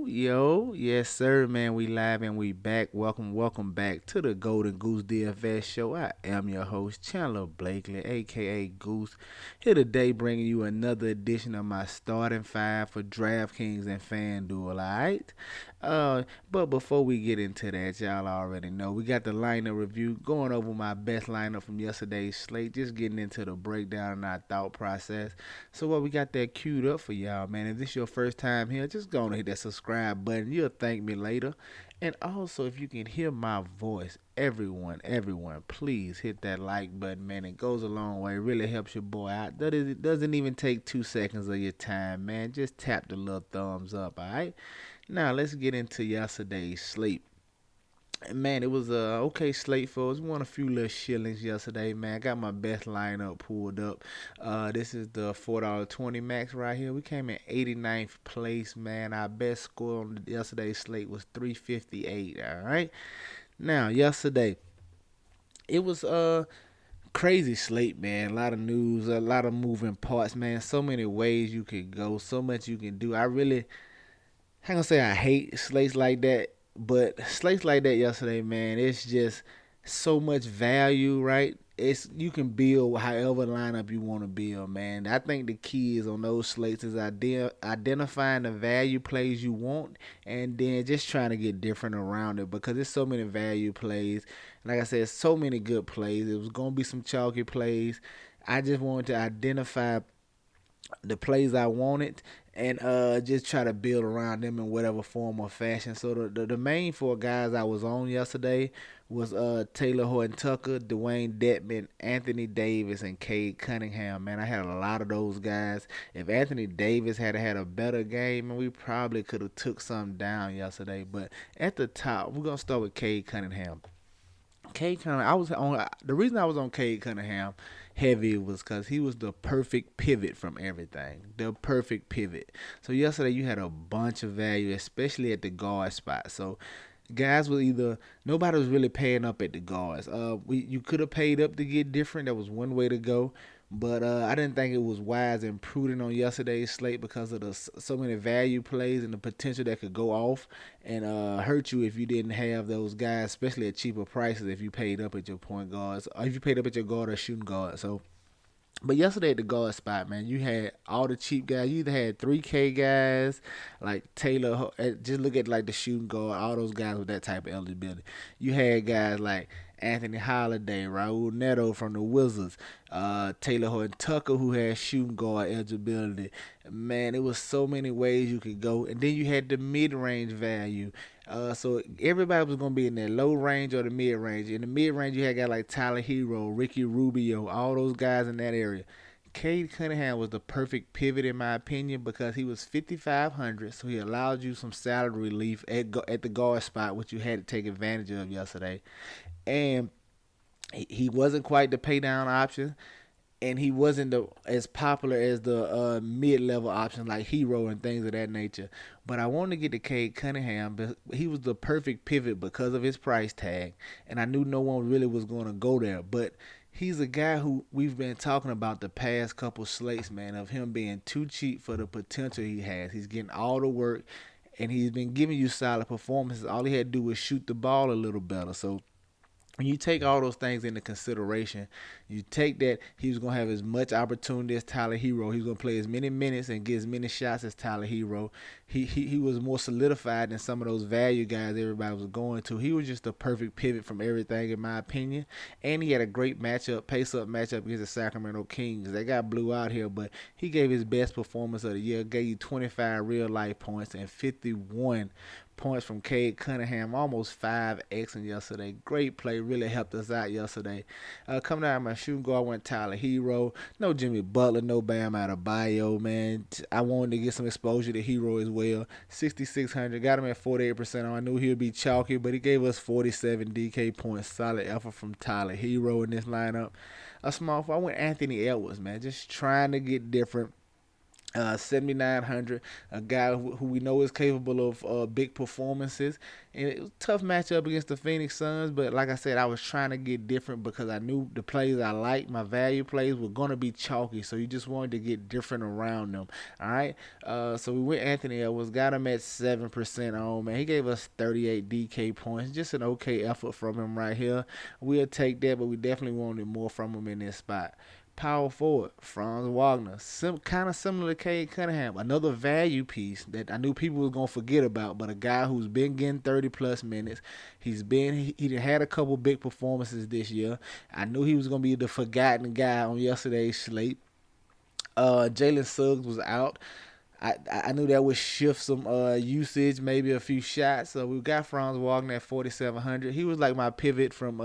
Yo, yes, sir, man. We live and we back. Welcome back to the Golden Goose DFS show. I am your host, Chandler Blakely, aka Goose. Here today, bringing you another edition of my starting five for DraftKings and FanDuel. Alright, but before we get into that, y'all already know we got the lineup review going over my best lineup from yesterday's slate. Just getting into the breakdown and our thought process. So what we got that queued up for y'all, man. If this your first time here, just go and hit that subscribe button. You'll thank me later. And also, if you can hear my voice, everyone, please hit that like button, man. It goes a long way. It really helps your boy out. It doesn't even take 2 seconds of your time, man. Just tap the little thumbs up, all right? Now, let's get into yesterday's sleep. Man, it was a okay slate for us. We won a few little shillings yesterday, man. I got my best lineup pulled up. This is the $4.20 max right here. We came in 89th place, man. Our best score on yesterday's slate was 358. All right. Now, yesterday it was crazy slate, man. A lot of news, a lot of moving parts, man. So many ways you could go, so much you can do. I ain't gonna say I hate slates like that, but slates like that yesterday, man, it's just so much value, right? It's you can build however lineup you want to build, man. I think the key is on those slates is identifying the value plays you want, and then just trying to get different around it because there's so many value plays. Like I said, so many good plays. It was gonna be some chalky plays. I just wanted to identify the plays I wanted and just try to build around them in whatever form or fashion. So the main four guys I was on yesterday was Taylor Horton Tucker, Dwayne Dedman, Anthony Davis, and Cade Cunningham. Man, I had a lot of those guys. If Anthony Davis had a better game, we probably could have took some down yesterday. But at the top, we're gonna start with Cade Cunningham. Cade Cunningham, I was on the reason I was on Cade Cunningham heavy was because he was the perfect pivot from everything. The perfect pivot. So yesterday you had a bunch of value, especially at the guard spot. So guys were either nobody was really paying up at the guards. We you could have paid up to get different. That was one way to go. But I didn't think it was wise and prudent on yesterday's slate because of the so many value plays and the potential that could go off and hurt you if you didn't have those guys, especially at cheaper prices. If you paid up at your point guards, or if you paid up at your guard or shooting guard. So but yesterday at the guard spot, man, you had all the cheap guys. You either had 3K guys like Taylor. Just look at like the shooting guard, all those guys with that type of eligibility. You had guys like Anthony Holiday, Raul Neto from the Wizards, Taylor Horton Tucker who had shooting guard eligibility. Man, it was so many ways you could go, and then you had the mid range value. So everybody was gonna be in that low range or the mid range. In the mid range, you had guys like Tyler Hero, Ricky Rubio, all those guys in that area. Cade Cunningham was the perfect pivot in my opinion because he was 5,500, so he allowed you some salary relief at the guard spot, which you had to take advantage of yesterday. And he wasn't quite the pay down option, and he wasn't as popular as the mid level options like Hero and things of that nature. But I wanted to get to Cade Cunningham, but he was the perfect pivot because of his price tag, and I knew no one really was going to go there. But he's a guy who we've been talking about the past couple slates, man, of him being too cheap for the potential he has. He's getting all the work, and he's been giving you solid performances. All he had to do was shoot the ball a little better. So when you take all those things into consideration, you take that he was going to have as much opportunity as Tyler Hero. He was going to play as many minutes and get as many shots as Tyler Hero. He was more solidified than some of those value guys everybody was going to. He was just the perfect pivot from everything, in my opinion. And he had a great matchup, pace-up matchup against the Sacramento Kings. They got blew out here, but he gave his best performance of the year, gave you 25 real-life points and 51 points from Cade Cunningham, almost 5X in yesterday. Great play, really helped us out yesterday. Coming out of my shooting guard, I went Tyler Hero. No Jimmy Butler, no Bam Adebayo, man. I wanted to get some exposure to Hero as well. 6,600, got him at 48%. I knew he would be chalky, but he gave us 47 DK points. Solid effort from Tyler Hero in this lineup. A small, I went Anthony Edwards, man. Just trying to get different. $7,900, a guy who we know is capable of big performances. And it was a tough matchup against the Phoenix Suns, but like I said, I was trying to get different because I knew the plays I liked, my value plays, were going to be chalky. So you just wanted to get different around them. All right. So we went Anthony Edwards, got him at 7% on, man. He gave us 38 DK points. Just an okay effort from him right here. We'll take that, but we definitely wanted more from him in this spot. Power forward, Franz Wagner, kind of similar to Cade Cunningham. Another value piece that I knew people was gonna forget about, but a guy who's been getting 30+ minutes. He had a couple big performances this year. I knew he was gonna be the forgotten guy on yesterday's slate. Jalen Suggs was out. I knew that would shift some usage, maybe a few shots. So we got Franz Wagner at 4,700. He was like my pivot from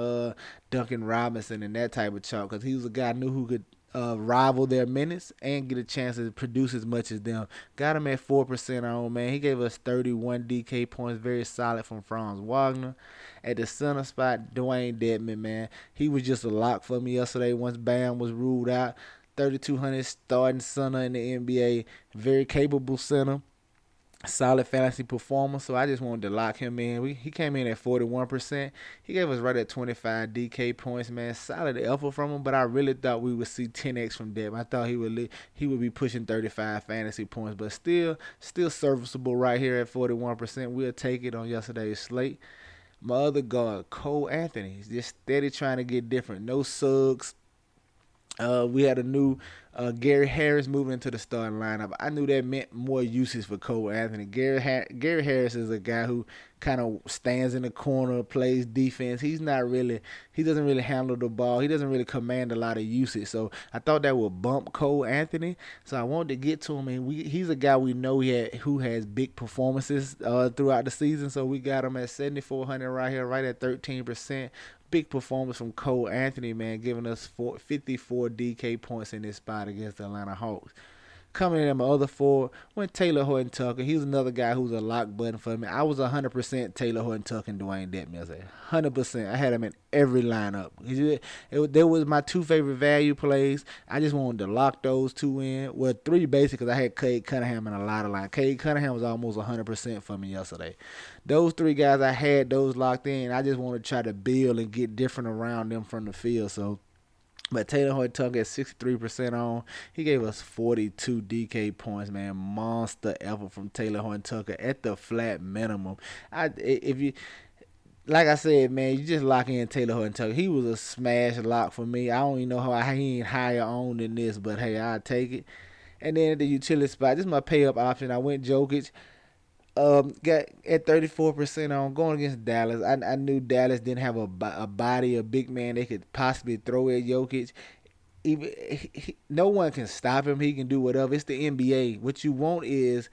Duncan Robinson and that type of chalk because he was a guy I knew who could rival their minutes and get a chance to produce as much as them. Got him at 4% on, man. He gave us 31 DK points, very solid from Franz Wagner. At the center spot, Dwayne Dedman, man. He was just a lock for me yesterday once Bam was ruled out. 3,200 starting center in the NBA, very capable center, solid fantasy performer. So I just wanted to lock him in. He came in at 41%. He gave us right at 25 DK points, man. Solid effort from him, but I really thought we would see 10x from Deb. I thought he would be pushing 35 fantasy points, but still serviceable right here at 41%. We'll take it on yesterday's slate. My other guard, Cole Anthony, just steady trying to get different. No Suggs. We had a new Gary Harris moving into the starting lineup. I knew that meant more uses for Cole Anthony. Gary Harris is a guy who kind of stands in the corner, plays defense. He doesn't really handle the ball. He doesn't really command a lot of usage. So I thought that would bump Cole Anthony. So I wanted to get to him, and he's a guy we know who has big performances throughout the season. So we got him at 7,400 right here, right at 13%. Big performance from Cole Anthony, man, giving us 54 DK points in this spot against the Atlanta Hawks. Coming in at my other four went Taylor Horton Tucker. He's another guy who's a lock button for me. I was 100% Taylor Horton Tucker and Dwayne Dedman. I said 100%. I had him in every lineup. There was my two favorite value plays. I just wanted to lock those two in. Well, three basically because I had Cade Cunningham in a lot of lines. Cade Cunningham was almost 100% for me yesterday. Those three guys, I had those locked in. I just want to try to build and get different around them from the field. So, but Taylor Horton Tucker at 63% on. He gave us 42 DK points, man. Monster effort from Taylor Horton Tucker at the flat minimum. If you like I said, man, you just lock in Taylor Horton Tucker. He was a smash lock for me. I don't even know how he ain't higher on than this, but hey, I'll take it. And then at the utility spot, this is my pay up option. I went Jokic. Got at 34% on going against Dallas. I knew Dallas didn't have a body, a big man they could possibly throw at Jokic. No one can stop him. He can do whatever. It's the NBA. What you want is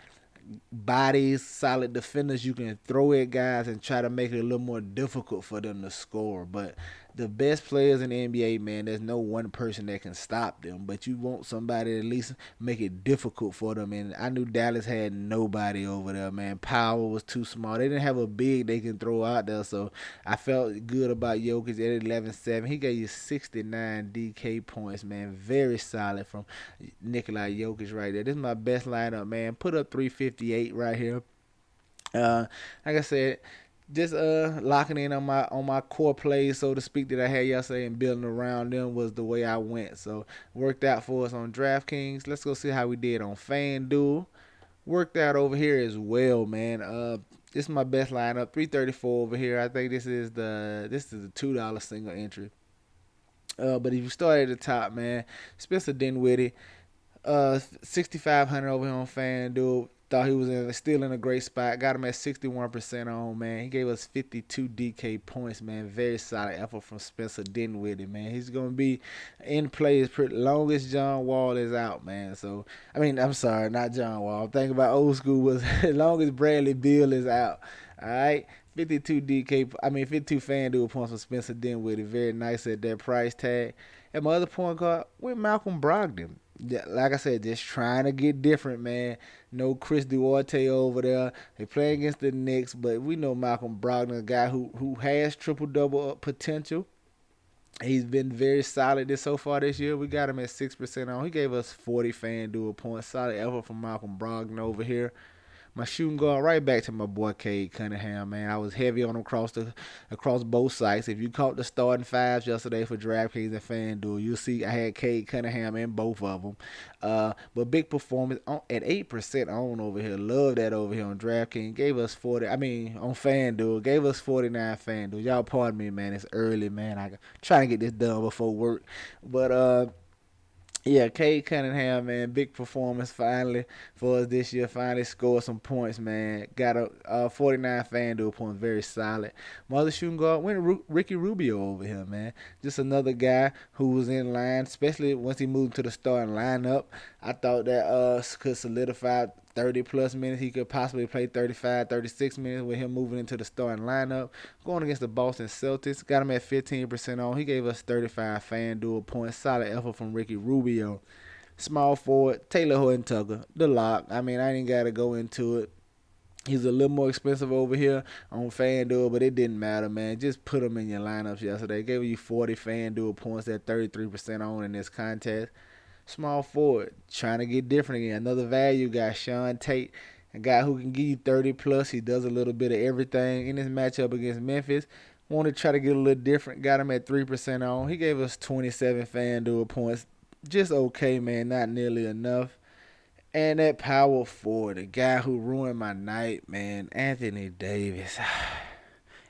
bodies, solid defenders you can throw at guys and try to make it a little more difficult for them to score. But the best players in the NBA, man, there's no one person that can stop them. But you want somebody to at least make it difficult for them. And I knew Dallas had nobody over there, man. Power was too small. They didn't have a big they can throw out there. So I felt good about Jokic at 11-7. He gave you 69 DK points, man. Very solid from Nikola Jokic right there. This is my best lineup, man. Put up 358 right here. Like I said, just locking in on my core plays, so to speak, that I had yesterday and building around them was the way I went. So worked out for us on DraftKings. Let's go see how we did on FanDuel. Worked out over here as well, man. This is my best lineup, 334 over here. I think this is the $2 single entry. But if you start at the top, man, Spencer Dinwiddie, 6,500 over here on FanDuel. Thought he was still in a great spot. Got him at 61% on, man. He gave us 52 DK points, man. Very solid effort from Spencer Dinwiddie, man. He's going to be in play as long as John Wall is out, man. So, I'm sorry, not John Wall. I'm thinking about old school was as long as Bradley Beal is out. All right. 52 FanDuel points for Spencer Dinwiddie. Very nice at that price tag. And my other point guard with Malcolm Brogdon. Like I said, just trying to get different, man. No Chris Duarte over there. They play against the Knicks, but we know Malcolm Brogdon, a guy who has triple-double potential. He's been very solid so far this year. We got him at 6% on. He gave us 40 FanDuel points. Solid effort from Malcolm Brogdon over here. My shooting guard right back to my boy Cade Cunningham, man. I was heavy on him across both sites. If you caught the starting fives yesterday for DraftKings and FanDuel, you'll see I had Cade Cunningham in both of them. But big performance at 8% on over here. Love that over here on DraftKings. Gave us 40. I mean on FanDuel, gave us 49 FanDuel. Y'all pardon me, man. It's early, man. I trying to get this done before work, but yeah, Cade Cunningham, man, big performance finally for us this year. Finally scored some points, man. Got a 49 FanDuel points, very solid. My other shooting guard went Ricky Rubio over here, man. Just another guy who was in line, especially once he moved to the starting lineup. I thought that could solidify 30 plus minutes. He could possibly play 35, 36 minutes with him moving into the starting lineup. Going against the Boston Celtics, got him at 15% on. He gave us 35 FanDuel points. Solid effort from Ricky Rubio. Small forward, Taylor Horton Tucker, the lock. I mean, I ain't got to go into it. He's a little more expensive over here on FanDuel, but it didn't matter, man. Just put him in your lineups yesterday. Gave you 40 FanDuel points at 33% on in this contest. Small forward, trying to get different again. Another value guy, Tate, a guy who can give you 30 plus. He does a little bit of everything in this matchup against Memphis. Want to try to get a little different. Got him at 3% on. He gave us 27 FanDuel points. Just okay, man. Not nearly enough. And that power forward, the guy who ruined my night, man, Anthony Davis.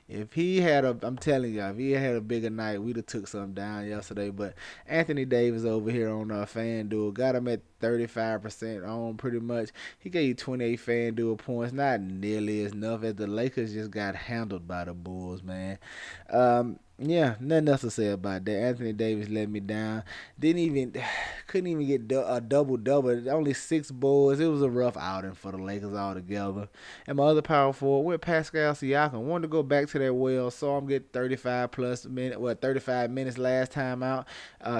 If he had I'm telling y'all, if he had a bigger night, we'd have took something down yesterday. But Anthony Davis over here on FanDuel got him at 35% on pretty much. He gave you 28 FanDuel points, not nearly as enough as the Lakers just got handled by the Bulls, man. Yeah, nothing else to say about that. Anthony Davis let me down. Couldn't even get a double-double. Only 6 boards. It was a rough outing for the Lakers altogether. And my other power forward with Pascal Siakam. Wanted to go back to that well. Saw him get 35 plus minutes. 35 minutes last time out.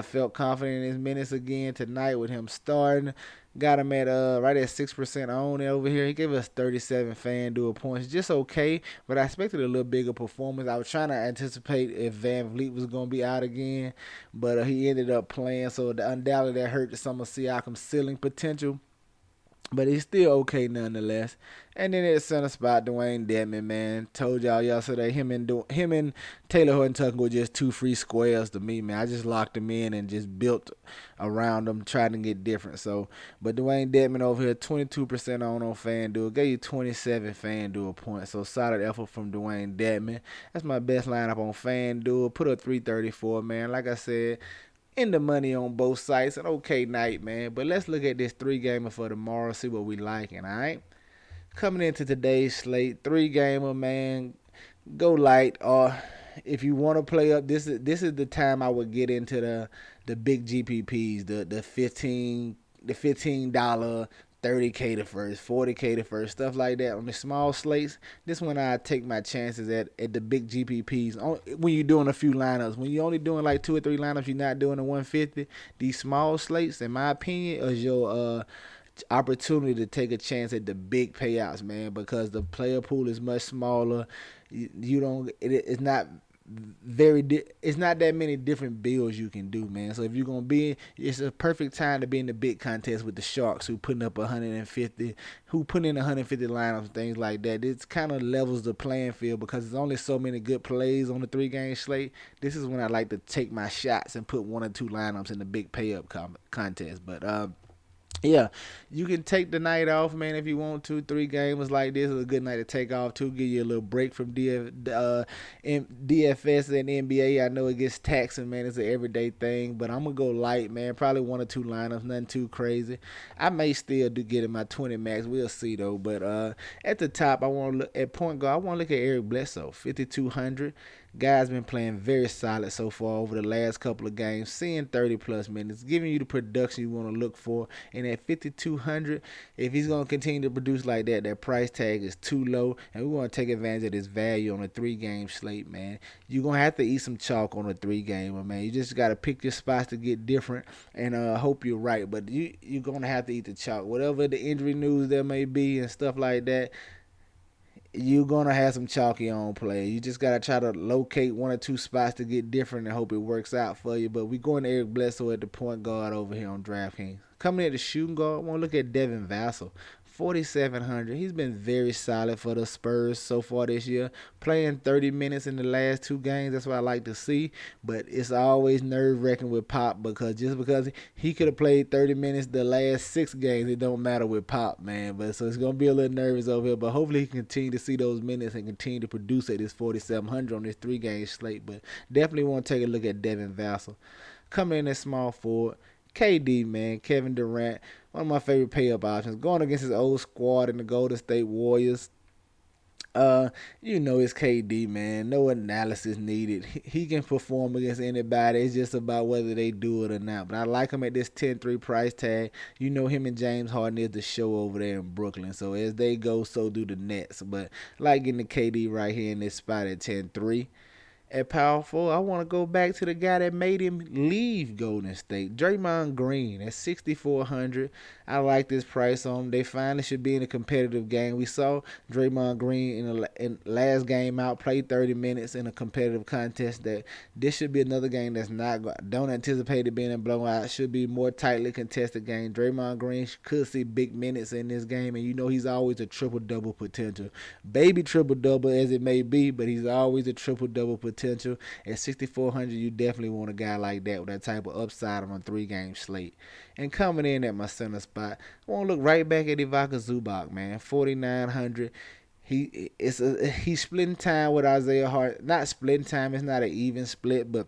Felt confident in his minutes again tonight with him starting. Got him at right at 6% on over here. He gave us 37 FanDuel points. Just okay, but I expected a little bigger performance. I was trying to anticipate if Van Vliet was going to be out again, but he ended up playing, so undoubtedly that hurt some of Siakam's ceiling potential. But he's still okay nonetheless. And then at center spot, Dwayne Dedmon, man. Told y'all yesterday, him and Taylor Horton Tucker were just 2 free squares to me, man. I just locked him in and just built around them, trying to get different. So, but Dwayne Dedmon over here, 22% on FanDuel. Gave you 27 FanDuel points. So solid effort from Dwayne Dedmon. That's my best lineup on FanDuel. Put up 334, man. Like I said, in the money on both sites. An okay night, man. But let's look at this 3-gamer for tomorrow, see what we liking, all right? Coming into today's slate, 3-gamer, man. Go light. Or if you want to play up, this is the time I would get into the big GPPs, the $15, 30K to first, 40K to first, stuff like that. On the small slates, this one I take my chances at the big GPPs. When you're doing a few lineups, when you're only doing like 2 or 3 lineups, you're not doing a 150. These small slates, in my opinion, is your opportunity to take a chance at the big payouts, man, because the player pool is much smaller. It's not that many different builds you can do, man. So if you're gonna it's a perfect time to be in the big contest with the Sharks, who putting up 150, who put in 150 lineups, things like that. It kind of levels the playing field because there's only so many good plays on the 3-game slate. This is when I like to take my shots and put 1 or 2 lineups in the big pay up contest. But yeah, you can take the night off, man, if you want to. 3 gamers like this is a good night to take off, too. Give you a little break from DFS and NBA. I know it gets taxing, man. It's an everyday thing, but I'm going to go light, man. Probably 1 or 2 lineups, nothing too crazy. I may still do get in my 20 max. We'll see, though. But at the top, I want to look at point guard. I want to look at Eric Bledsoe, 5,200. Guy's been playing very solid so far over the last couple of games, seeing 30-plus minutes, giving you the production you want to look for. And at 5,200, if he's going to continue to produce like that, that price tag is too low, and we want to take advantage of this value on a 3-game slate, man. You're going to have to eat some chalk on a 3-gamer, man. You just got to pick your spots to get different, and hope you're right. But you're going to have to eat the chalk. Whatever the injury news there may be and stuff like that, you're going to have some chalky on play. You just got to try to locate one or two spots to get different and hope it works out for you. But we're going to Eric Bledsoe at the point guard over here on DraftKings. Coming at the shooting guard, I want to look at Devin Vassell. 4,700. He's been very solid for the Spurs so far this year. Playing 30 minutes in the last two games. That's what I like to see. But it's always nerve-wracking with Pop because just because he could have played 30 minutes the last 6 games, it don't matter with Pop, man. But so it's going to be a little nervous over here. But hopefully he can continue to see those minutes and continue to produce at this 4,700 on this 3-game slate. But definitely want to take a look at Devin Vassell. Coming in at small forward. KD, man, Kevin Durant, one of my favorite pay-up options. Going against his old squad in the Golden State Warriors. It's KD, man. No analysis needed. He can perform against anybody. It's just about whether they do it or not. But I like him at this 10-3 price tag. Him and James Harden is the show over there in Brooklyn. So as they go, so do the Nets. But I like getting the KD right here in this spot at 10-3. At power forward, I want to go back to the guy that made him leave Golden State, Draymond Green at 6,400. I like this price on him. They finally should be in a competitive game. We saw Draymond Green in last game out play 30 minutes in a competitive contest. That this should be another game that's not. Don't anticipate it being a blowout. Should be more tightly contested game. Draymond Green could see big minutes in this game, and he's always a triple-double potential. Baby triple-double as it may be, but he's always a triple-double potential. At 6,400, you definitely want a guy like that with that type of upside on a 3-game slate. And coming in at my center spot, I want to look right back at Ivica Zubac, man. 4,900. He's splitting time with Isaiah Hartenstein. Not splitting time. It's not an even split, but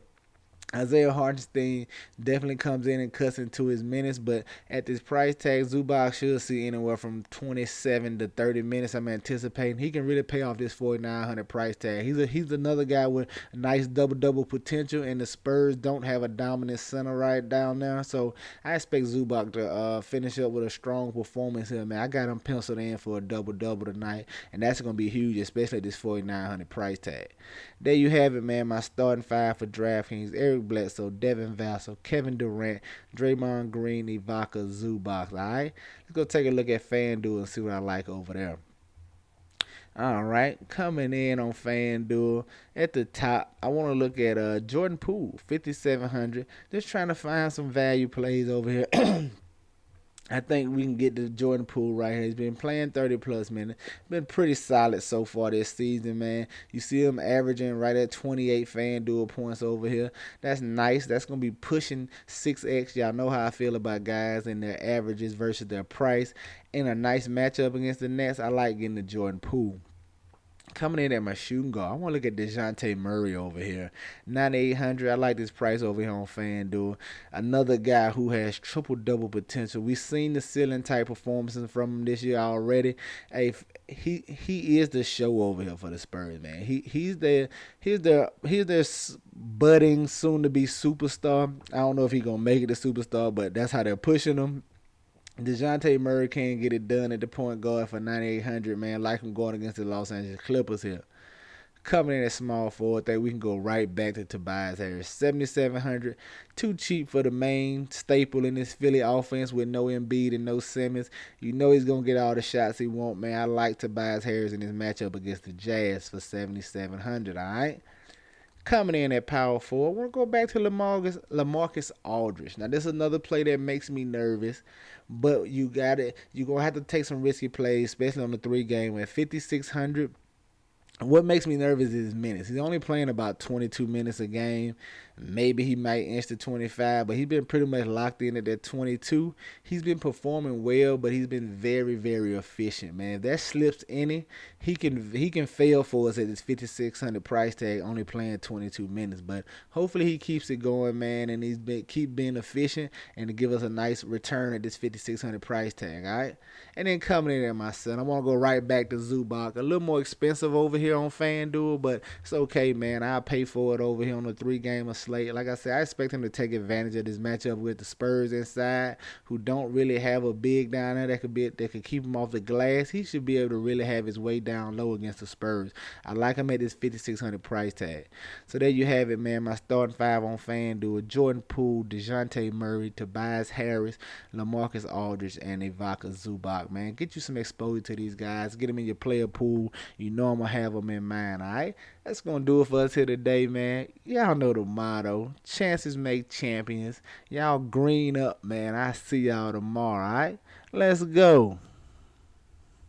Isaiah Hartenstein definitely comes in and cuts into his minutes, but at this price tag, Zubac should see anywhere from 27 to 30 minutes. I'm anticipating he can really pay off this 4,900 price tag. He's another guy with a nice double-double potential, and the Spurs don't have a dominant center right down there, so I expect Zubac to finish up with a strong performance here, man. I got him penciled in for a double-double tonight, and that's going to be huge, especially at this 4,900 price tag. There you have it, man. My starting 5 for DraftKings: Eric Bledsoe, Devin Vassell, Kevin Durant, Draymond Green, Ivica Zubac. All right, let's go take a look at FanDuel and see what I like over there. All right, coming in on FanDuel at the top, I want to look at Jordan Poole, 5,700. Just trying to find some value plays over here. I think we can get to Jordan Poole right here. He's been playing 30-plus minutes. Been pretty solid so far this season, man. You see him averaging right at 28 FanDuel points over here. That's nice. That's going to be pushing 6X. Y'all know how I feel about guys and their averages versus their price. In a nice matchup against the Nets, I like getting to Jordan Poole. Coming in at my shooting guard, I want to look at DeJounte Murray over here. 9,800. I like this price over here on FanDuel. Another guy who has triple-double potential. We've seen the ceiling type performances from him this year already. Hey, he is the show over here for the Spurs, man. He's their budding, soon-to-be superstar. I don't know if he's going to make it a superstar, but that's how they're pushing him. DeJounte Murray can't get it done at the point guard for 9,800, man. Like him going against the Los Angeles Clippers here. Coming in at small forward, we can go right back to Tobias Harris. 7,700. Too cheap for the main staple in this Philly offense with no Embiid and no Simmons. He's going to get all the shots he wants, man. I like Tobias Harris in this matchup against the Jazz for 7,700, all right? Coming in at power forward, I want to go back to Lamarcus Aldridge. Now, this is another play that makes me nervous, but you're going to have to take some risky plays, especially on the 3-game at 5,600. What makes me nervous is his minutes. He's only playing about 22 minutes a game. Maybe he might inch to 25, but he's been pretty much locked in at that 22. He's been performing well, but he's been very, very efficient, man. If that slips any, he can fail for us at this 5,600 price tag, only playing 22 minutes. But hopefully he keeps it going, man, and keep being efficient and to give us a nice return at this 5,600 price tag, all right? And then coming in at my son, I want to go right back to Zubac. A little more expensive over here. here on FanDuel, but it's okay, man. I'll pay for it over here on the 3-game slate. Like I said, I expect him to take advantage of this matchup with the Spurs inside, who don't really have a big down there that could keep him off the glass. He should be able to really have his way down low against the Spurs. I like him at this 5,600 price tag. So there you have it, man. My starting five on FanDuel: Jordan Poole, DeJounte Murray, Tobias Harris, Lamarcus Aldridge, and Ivica Zubac, man. Get you some exposure to these guys. Get them in your player pool. You know I'm going to have them in mind, all right? That's going to do it for us here today, man. Y'all know the motto: chances make champions. Y'all green up, man. I see y'all tomorrow, all right? Let's go.